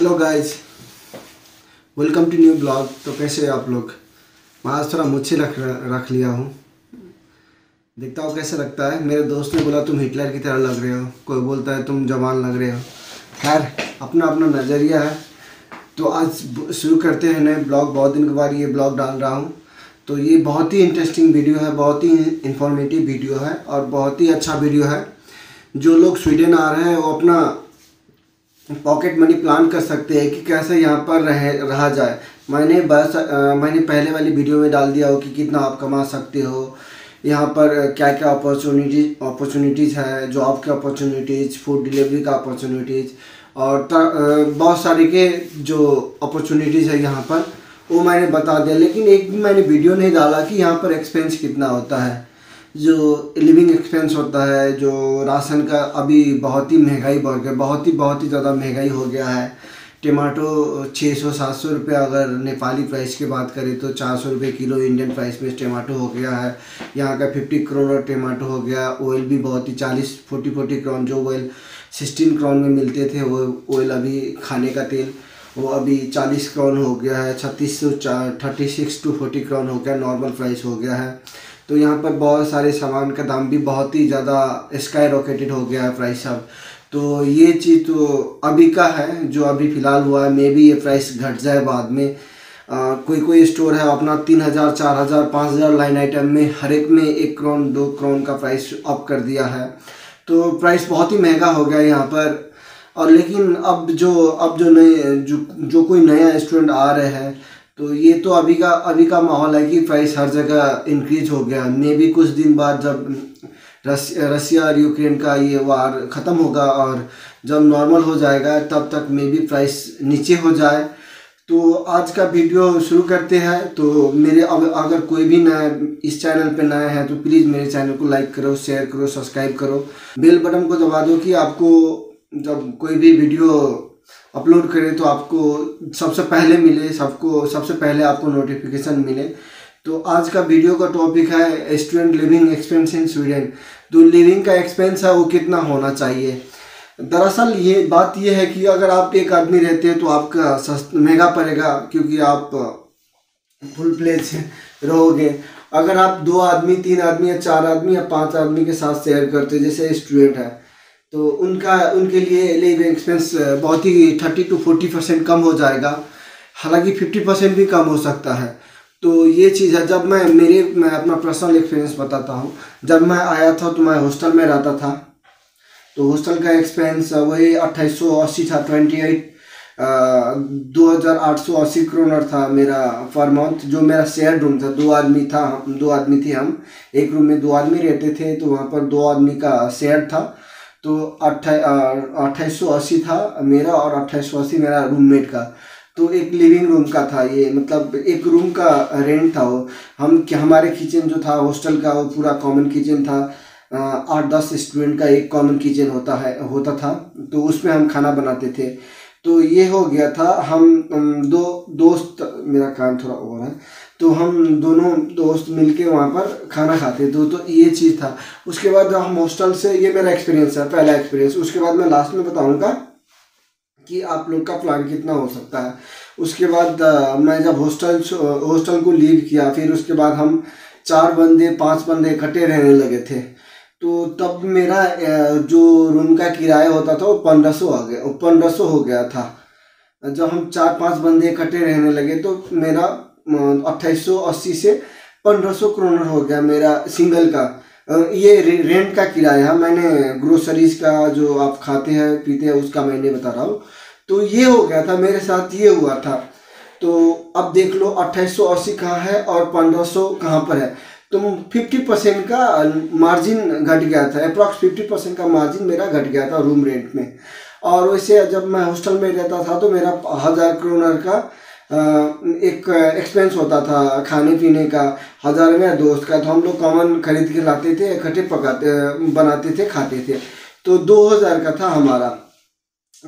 Hello guys, welcome to new blog. तो कैसे हैं आप लोग? मैं आज थोड़ा मुझसे रख लिया हूँ, देखता हूँ कैसे लगता है। मेरे दोस्त ने बोला तुम हिटलर की तरह लग रहे हो, कोई बोलता है तुम जवान लग रहे हो। खैर, अपना अपना नज़रिया है। तो आज शुरू करते हैं नए ब्लॉग। बहुत दिन के बाद ये ब्लॉग डाल रहा हूँ। तो ये बहुत ही इंटरेस्टिंग वीडियो है, बहुत ही इंफॉर्मेटिव वीडियो है और बहुत ही अच्छा वीडियो है। जो लोग स्वीडन आ रहे हैं वो अपना पॉकेट मनी प्लान कर सकते हैं कि कैसे यहाँ पर रहा जाए। मैंने पहले वाली वीडियो में डाल दिया हो कि कितना आप कमा सकते हो, यहाँ पर क्या क्या अपॉर्चुनिटीज़ है, जॉब के अपॉर्चुनिटीज़, फूड डिलीवरी का अपॉर्चुनिटीज़ और बहुत सारे के जो अपॉर्चुनिटीज़ है यहाँ पर, वो मैंने बता दिया। लेकिन एक भी मैंने वीडियो नहीं डाला कि यहाँ पर एक्सपेंस कितना होता है, जो लिविंग एक्सपेंस होता है, जो राशन का अभी बहुत ही महंगाई बढ़ गया, बहुत ही ज़्यादा महंगाई हो गया है। टमाटो 600-700 रुपये, अगर नेपाली प्राइस की बात करें तो 400 रुपये किलो इंडियन प्राइस में टमाटो हो गया है। यहाँ का 50 करोड़ टमाटो हो गया। ऑयल भी बहुत ही 40-40 करोड़, जो ऑयल 16 करोड़ में मिलते थे वो ऑयल अभी खाने का तेल वो अभी 40 करोड़ हो गया है। 36 to 40 करोड़ हो गया, नॉर्मल प्राइस हो गया है। तो यहाँ पर बहुत सारे सामान का दाम भी बहुत ही ज़्यादा स्काई रॉकेटेड हो गया है प्राइस अब। तो ये चीज़ तो अभी का है, जो अभी फ़िलहाल हुआ है। मे भी ये प्राइस घट जाए बाद में। कोई स्टोर है अपना 3000, 4000, 5000 लाइन आइटम में हर एक में 1 करोड़ 2 करोड़ का प्राइस अप कर दिया है। तो प्राइस बहुत ही महंगा हो गया है यहाँ पर। और लेकिन अब जो नए जो कोई नया स्टूडेंट आ रहे हैं, तो ये तो अभी का माहौल है कि प्राइस हर जगह इंक्रीज हो गया। मे भी कुछ दिन बाद जब रसिया और यूक्रेन का ये वार ख़त्म होगा और जब नॉर्मल हो जाएगा तब तक मे भी प्राइस नीचे हो जाए। तो आज का वीडियो शुरू करते हैं। तो मेरे अगर कोई भी नया इस चैनल पे नया है तो प्लीज़ मेरे चैनल को लाइक करो, शेयर करो, सब्सक्राइब करो, बेल बटन को दबा दो कि आपको जब कोई भी वीडियो अपलोड करें तो आपको सबसे पहले मिले, सबसे पहले आपको नोटिफिकेशन मिले। तो आज का वीडियो का टॉपिक है स्टूडेंट लिविंग एक्सपेंस इन स्वीडन। तो लिविंग का एक्सपेंस है वो कितना होना चाहिए। दरअसल ये बात ये है कि अगर आप एक आदमी रहते हैं तो आपका महंगा पड़ेगा, क्योंकि आप फुल प्लेज रहोगे। अगर आप 2 आदमी, 3 आदमी या 4 आदमी या 5 आदमी के साथ शेयर करते जैसे स्टूडेंट है, तो उनके लिए लिविंग एक्सपेंस बहुत ही 30 to 40% कम हो जाएगा। हालांकि 50% भी कम हो सकता है। तो ये चीज़ है। जब मैं अपना पर्सनल एक्सपीरियंस बताता हूँ। जब मैं आया था तो मैं हॉस्टल में रहता था। तो हॉस्टल का एक्सपेंस वही 2880 था, 2880 करोड़ था मेरा पर मंथ। जो मेरा शेयर रूम था, 2 आदमी थे हम, एक रूम में 2 आदमी रहते थे। तो वहाँ पर 2 आदमी का शेयर था। तो 2880 था मेरा और 2880 मेरा रूममेट का। तो एक लिविंग रूम का था ये, मतलब एक रूम का रेंट था वो। हमारे किचन जो था हॉस्टल का वो पूरा कॉमन किचन था। 8-10 स्टूडेंट का एक कॉमन किचन होता था। तो उसमें हम खाना बनाते थे। तो ये हो गया था। हम 2 दोस्त, मेरा काम थोड़ा और है, तो हम दोनों दोस्त मिलके वहाँ पर खाना खाते थे। तो ये चीज़ था। उसके बाद हम हॉस्टल से, ये मेरा एक्सपीरियंस है, पहला एक्सपीरियंस। उसके बाद मैं लास्ट में बताऊँगा कि आप लोग का प्लान कितना हो सकता है। उसके बाद मैं जब हॉस्टल को लीव किया, फिर उसके बाद हम 4 बंदे 5 बंदे इकट्ठे रहने लगे थे। तो तब मेरा जो रूम का किराया होता था वो 1500 हो गया था। जब हम 4-5 बंदे इकट्ठे रहने लगे तो मेरा 2880 से 1500 करोड़ हो गया मेरा सिंगल का। ये रेंट का किराया है। मैंने ग्रोसरीज का जो आप खाते हैं पीते हैं उसका मैंने बता रहा हूँ। तो ये हो गया था, मेरे साथ ये हुआ था। तो अब देख लो 2880 कहाँ है और 1500 कहाँ पर है। तो 50% का मार्जिन घट गया था, अप्रॉक्स 50% का मार्जिन मेरा घट गया था रूम रेंट में। और वैसे जब मैं हॉस्टल में रहता था तो मेरा 1000 करोड़ का एक एक्सपेंस होता था खाने पीने का। 1000 मेरा दोस्त का, तो हम लोग कॉमन खरीद के लाते थे, इकट्ठे बनाते थे, खाते थे। तो 2000 का था हमारा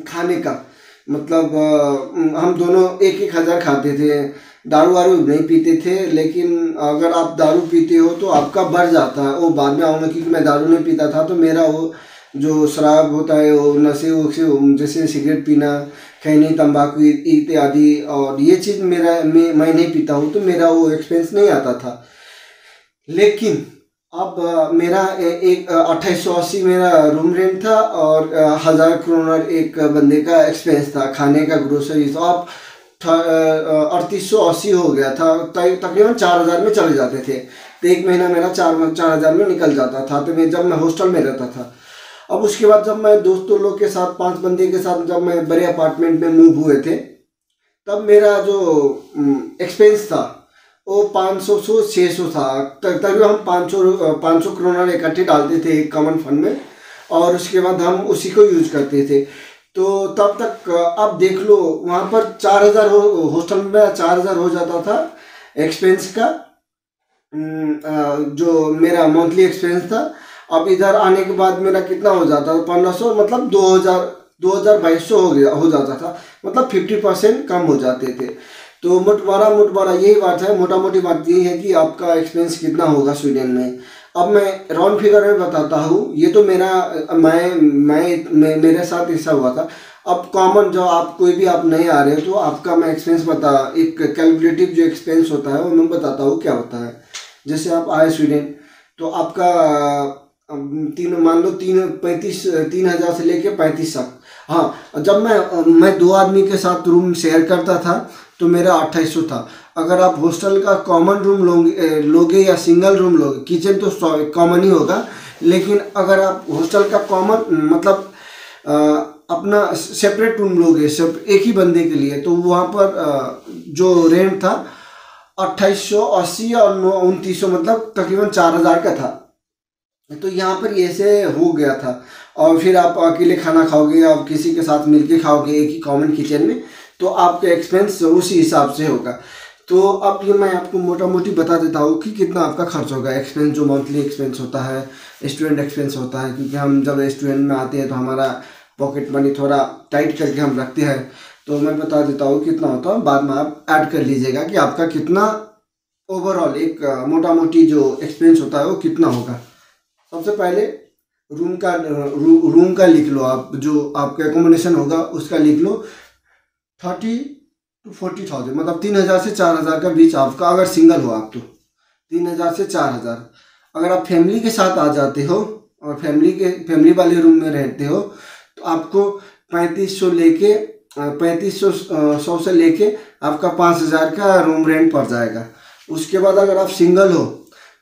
खाने का। मतलब हम दोनों 1-1000 खाते थे। दारू वारू नहीं पीते थे, लेकिन अगर आप दारू पीते हो तो आपका बढ़ जाता है। वो बाद में आऊँगा, क्योंकि मैं दारू नहीं पीता था तो मेरा वो जो शराब होता है, वो नशे वसे जैसे सिगरेट पीना, खैनी, तंबाकू इत्यादि, और ये चीज़ मैं नहीं पीता हूँ, तो मेरा वो एक्सपेंस नहीं आता था। लेकिन अब मेरा एक 2880 मेरा रूम रेंट था, और 1000 एक बंदे का एक्सपेंस था, खाने का, ग्रोसरी। तो अब 3880 हो गया था, तकरीबन 4000 में चले जाते थे। तो एक महीना मेरा 4000 में निकल जाता था, तो जब मैं हॉस्टल में रहता था। अब उसके बाद जब मैं दोस्तों लोग के साथ, 5 बंदे के साथ, जब मैं बड़े अपार्टमेंट में मूव हुए थे, तब मेरा जो एक्सपेंस था वो 500 से 600 था। तकरीबन हम 500 करोड़ इकट्ठे डालते थे एक कॉमन फंड में, और उसके बाद हम उसी को यूज करते थे। तो तब तक अब देख लो, वहाँ पर 4000 हॉस्टल में 4000 हो जाता था एक्सपेंस का, जो मेरा मंथली एक्सपेंस था। अब इधर आने के बाद मेरा कितना हो जाता था, 1500, मतलब 2200 हो जाता था, मतलब 50% कम हो जाते थे। तो मोटवारा यही बात है, मोटा मोटी बात यही है कि आपका एक्सपेंस कितना होगा स्वीडन में। अब मैं राउंड फिगर में बताता हूँ, ये तो मेरे साथ ऐसा हुआ था। अब कॉमन जो आप कोई भी आप नहीं आ रहे हो, तो आपका मैं एक्सपेंस एक कैलकुलेटिव जो एक्सपेंस होता है वो मैं बताता हूँ क्या होता है। जैसे आप आए स्वीडन, तो आपका मान लो 3000 से लेके 35 तक। हाँ, जब मैं 2 आदमी के साथ रूम शेयर करता था, तो मेरा 2800 था। अगर आप हॉस्टल का कॉमन रूम लोगे या सिंगल रूम लोगे, किचन तो कॉमन ही होगा, लेकिन अगर आप हॉस्टल का कॉमन मतलब अपना सेपरेट रूम लोगे सब एक ही बंदे के लिए, तो वहाँ पर जो रेंट था 2880 और 2900, मतलब तकरीबन 4000 का था। तो यहाँ पर ऐसे हो गया था। और फिर आप अकेले खाना खाओगे या किसी के साथ मिलके खाओगे एक ही कॉमन किचन में, तो आपका एक्सपेंस उसी हिसाब से होगा। तो अब ये मैं आपको मोटा मोटी बता देता हूँ कि कितना आपका खर्च होगा। एक्सपेंस जो मंथली एक्सपेंस होता है, स्टूडेंट एक्सपेंस होता है, क्योंकि हम जब स्टूडेंट में आते हैं तो हमारा पॉकेट मनी थोड़ा टाइट करके हम रखते हैं। तो मैं बता देता हूँ कितना होता है, बाद में आप ऐड कर लीजिएगा कि आपका कितना ओवरऑल एक मोटा मोटी जो एक्सपेंस होता है वो कितना होगा। सबसे पहले रूम का लिख लो आप, जो आपका एकोमोडेशन होगा उसका लिख लो 30 to 40,000, मतलब 3000 से 4000 का बीच आपका, अगर सिंगल हो आप तो 3000 से 4000। अगर आप फैमिली के साथ आ जाते हो और फैमिली वाले रूम में रहते हो, तो आपको 3500 से लेके आपका 5000 का रूम रेंट पड़ जाएगा। उसके बाद अगर आप सिंगल हो,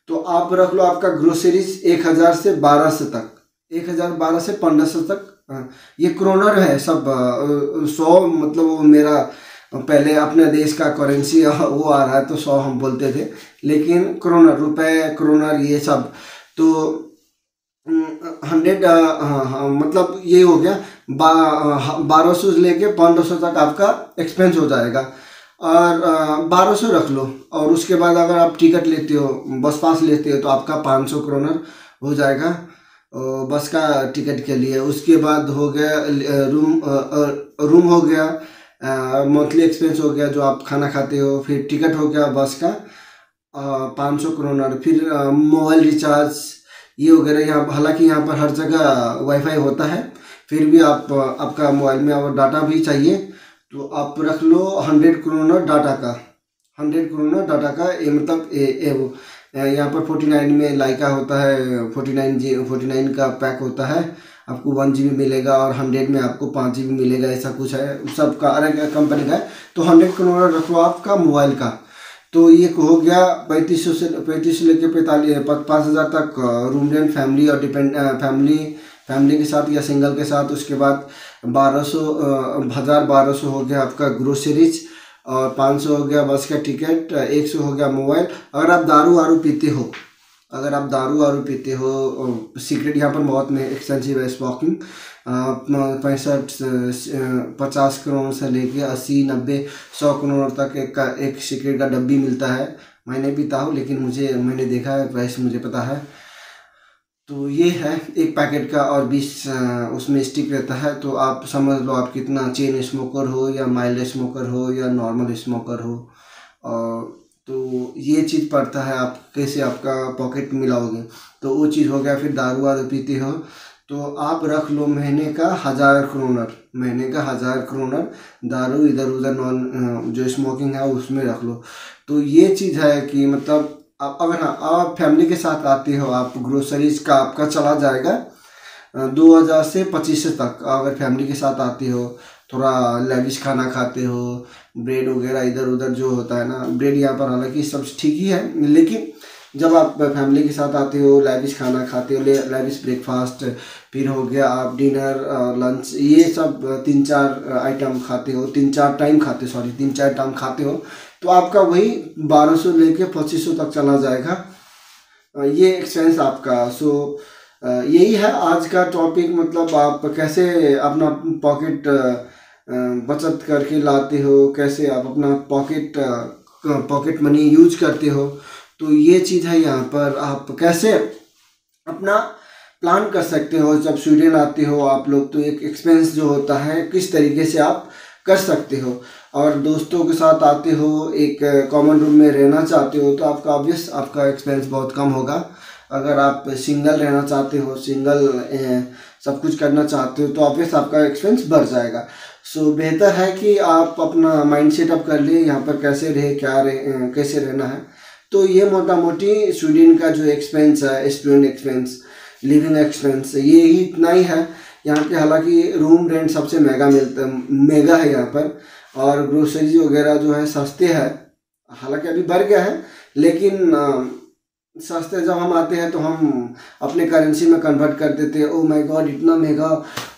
तो आप रख लो आपका ग्रोसरीज 1000 से 1200 तक, 1012 से 1500 तक। ये क्रोनर है सब। 100 मतलब वो मेरा पहले अपने देश का करेंसी वो आ रहा है, तो 100 हम बोलते थे, लेकिन क्रोनर, रुपए, क्रोनर, ये सब तो 100, हाँ, मतलब ये हो गया 1200 से लेके 1500 तक आपका एक्सपेंस हो जाएगा। और 1200 रख लो। और उसके बाद अगर आप टिकट लेते हो, बस पास लेते हो, तो आपका 500 क्रोनर हो जाएगा बस का टिकट के लिए। उसके बाद हो गया रूम हो गया, मंथली एक्सपेंस हो गया जो आप खाना खाते हो, फिर टिकट हो गया बस का 500 क्रोनर, फिर मोबाइल रिचार्ज ये वगैरह। यहाँ हालांकि यहाँ पर हर जगह वाईफाई होता है, फिर भी आपका मोबाइल में और डाटा भी चाहिए, तो आप रख लो 100 क्रोनर डाटा का। 100 क्रोनर डाटा का ये मतलब यहाँ पर 49 में लाइका होता है, 49 का पैक होता है, आपको 1 GB मिलेगा, और 100 में आपको 5 GB मिलेगा, ऐसा कुछ है सबका, अलग कंपनी का है। तो 100 क्रोनर रखो आपका मोबाइल का। तो ये हो गया 3500 से लेकर 5000 तक रूम रेंट, फैमिली और फैमिली के साथ या सिंगल के साथ। उसके बाद 1200 हो गया आपका ग्रोसरीज, और 500 हो गया बस का टिकट, 100 हो गया मोबाइल। अगर आप दारू वारू पीते हो, सिगरेट यहाँ पर बहुत में एक्सपेंसिव है, स्मोकिंग 50 करोड़ से लेके 80, 90, 100 करोड़ तक एक सिगरेट का डब्बी मिलता है। मैं नहीं पीता हूँ, लेकिन मैंने देखा है, प्राइस मुझे पता है। तो ये है एक पैकेट का, और 20 उसमें स्टिक रहता है। तो आप समझ लो आप कितना, चेन स्मोकर हो या माइल्ड स्मोकर हो या नॉर्मल स्मोकर हो, और तो ये चीज़ पड़ता है। आप कैसे आपका पॉकेट मिलाओगे, तो वो चीज़ हो गया। फिर दारू वारू पीते हो, तो आप रख लो महीने का 1000 करोनर, महीने का 1000 करोनर दारू इधर उधर नॉन जो स्मोकिंग है उसमें रख लो। तो ये चीज़ है कि मतलब अगर हाँ आप फैमिली के साथ आते हो, आप ग्रोसरीज का आपका चला जाएगा 2000 से 2500 तक। अगर फैमिली के साथ आते हो, थोड़ा लेविश खाना खाते हो, ब्रेड वगैरह इधर उधर जो होता है ना, ब्रेड यहाँ पर हालांकि सब ठीक ही है, लेकिन जब आप फैमिली के साथ आते हो, लेविश खाना खाते हो, लेविश ब्रेकफास्ट, फिर हो गया आप डिनर लंच, ये सब 3-4 आइटम खाते हो, 3-4 टाइम खाते, सॉरी 3-4 टाइम खाते हो, तो आपका वही 1200 लेके 2500 तक चला जाएगा ये एक्सपेंस आपका। सो यही है आज का टॉपिक, मतलब आप कैसे अपना पॉकेट बचत करके लाते हो, कैसे आप अपना पॉकेट मनी यूज करते हो। तो ये चीज़ है यहाँ पर, आप कैसे अपना प्लान कर सकते हो। जब स्वीडन आते हो आप लोग, तो एक एक्सपेंस जो होता है किस तरीके से आप कर सकते हो। और दोस्तों के साथ आते हो, एक कॉमन रूम में रहना चाहते हो, तो आपका ऑब्वियस आपका एक्सपेंस बहुत कम होगा। अगर आप सिंगल रहना चाहते हो, सिंगल सब कुछ करना चाहते हो, तो ऑब्वियस आपका एक्सपेंस बढ़ जाएगा। सो बेहतर है कि आप अपना माइंड सेट अप कर ले यहाँ पर कैसे रहे, कैसे रहना है। तो ये मोटा मोटी स्वीडन का जो एक्सपेंस है, स्टूडेंट एक्सपेंस, लिविंग एक्सपेंस, ये ही इतना ही है यहाँ पे। हालांकि रूम रेंट सबसे महंगा है यहाँ पर, और ग्रोसरीज वगैरह जो है सस्ते हैं। हालांकि अभी बढ़ गया है, लेकिन सस्ते जब हम आते हैं तो हम अपने करेंसी में कन्वर्ट कर देते हैं। ओ माय गॉड इतना महंगा,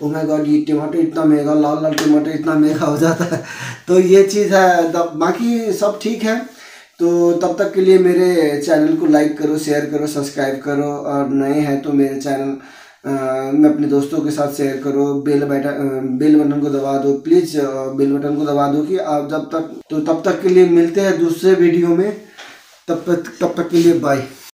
ओ माय गॉड ये टमाटर इतना महंगा, लाल लाल टमाटर इतना महंगा हो जाता है। तो ये चीज़ है, बाकी सब ठीक है। तो तब तक के लिए मेरे चैनल को लाइक करो, शेयर करो, सब्सक्राइब करो, और नए हैं तो मेरे चैनल में अपने दोस्तों के साथ शेयर करो। बेल बटन को दबा दो प्लीज़, बेल बटन को दबा दो कि आप तब तक के लिए मिलते हैं दूसरे वीडियो में। तब तक के लिए बाय।